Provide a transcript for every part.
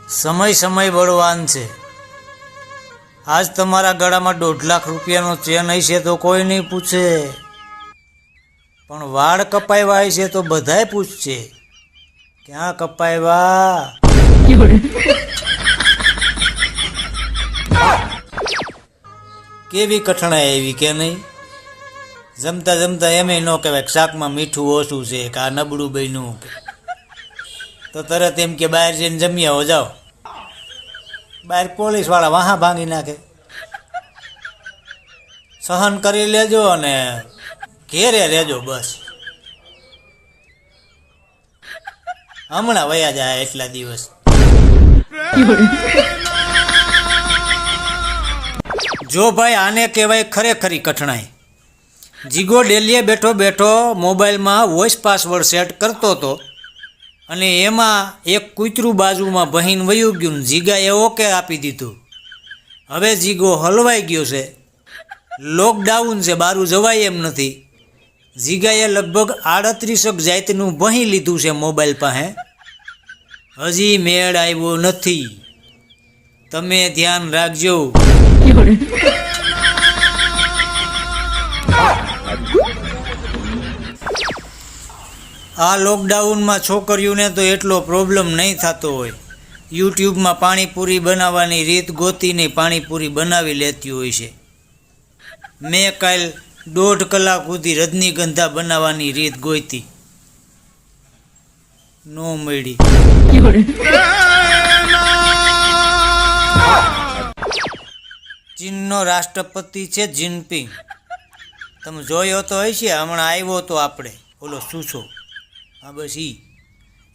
સમય સમય બળવાન છે। આજ તમારા ગળામાં 1.5 લાખ રૂપિયાનો ચેન હશે તો કોઈ નહીં પૂછે, પણ વાળ કપાવ્યા હશે તો બધાય પૂછશે, ક્યાં કપાવ્યા? કેવી કઠણાઈ આવી કે નહીં? જમતા જમતા એમ ન કહેવાય કે શાકમાં મીઠું ઓછું છે કે આ નબળું બન્યું, તો તરત એમ કે બહાર જઈને જમી આવો, જાઓ। બહાર પોલીસવાળા વાહા ભાંગી નાખે। સહન કરી લેજો અને ઘેરે રહેજો, બસ હમણાં વયા જાય એટલા દિવસ। જો ભાઈ, આને કહેવાય ખરેખરી કઠણાઈ। જીગો ડેલીએ બેઠો બેઠો મોબાઈલમાં વોઇસ પાસવર્ડ સેટ કરતો હતો અને એમાં એક કૂતરું બાજુમાં ભહીને વયું ગયું, જીગાએ ઓકે આપી દીધું। હવે જીગો હલવાઈ ગયો છે, લોકડાઉન છે, બારું જવાય એમ નથી। જીગાએ લગભગ 38 જાતનું ભહી લીધું છે મોબાઈલ પાસે, હજી મેળ આવ્યો નથી। તમે ધ્યાન રાખજો। આ લોકડાઉનમાં છોકરીઓને તો એટલો પ્રોબ્લેમ નહીં થતો હોય, યુટ્યુબમાં પાણીપુરી બનાવવાની રીત ગોતીને પાણીપુરી બનાવી લેતી હોય છે। મેં કાલ 1.5 કલાક સુધી રજનીગંધા બનાવવાની રીત ગોતી, નો મળી। ચીનનો રાષ્ટ્રપતિ છે જિનપિંગ, તમે જોયો તો હશે, હમણાં આવ્યો તો આપણે ઓલો સુસો, હા બસ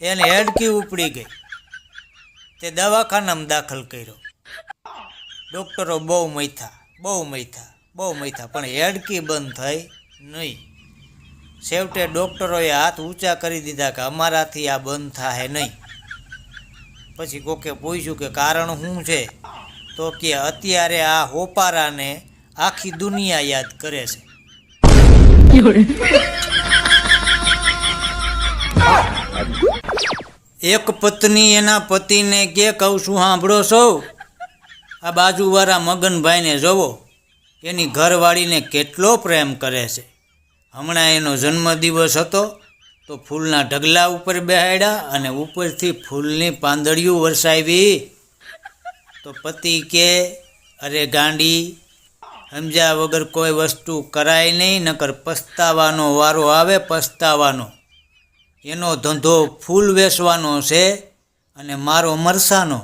એને હેડકી ઉપડી ગઈ, તે દવાખાનામાં દાખલ કર્યો। ડૉક્ટરો બહુ મૈથા પણ હેડકી બંધ થઈ નહીં। છેવટે ડૉક્ટરોએ હાથ ઊંચા કરી દીધા કે અમારાથી આ બંધ થાય નહીં। પછી કોકે પૂછ્યું કે કારણ શું છે, તો કે અત્યારે આ હોપારાને આખી દુનિયા યાદ કરે છે। એક પત્ની એના પતિને કે કહું છું સાંભળો છો, આ બાજુવાળા મગનભાઈને જોવો, એની ઘરવાળીને કેટલો પ્રેમ કરે છે। હમણાં એનો જન્મદિવસ હતો તો ફૂલના ઢગલા ઉપર બેહાડ્યા અને ઉપરથી ફૂલની પાંદડીઓ વરસાવી। તો પતિ કે અરે ગાંડી, સમજ્યા વગર કોઈ વસ્તુ કરાય નહીં, નકર પસ્તાવાનો વારો આવે, પસ્તાવાનો। એનો ધંધો ફૂલ વેચવાનો છે અને મારો મરસાનો।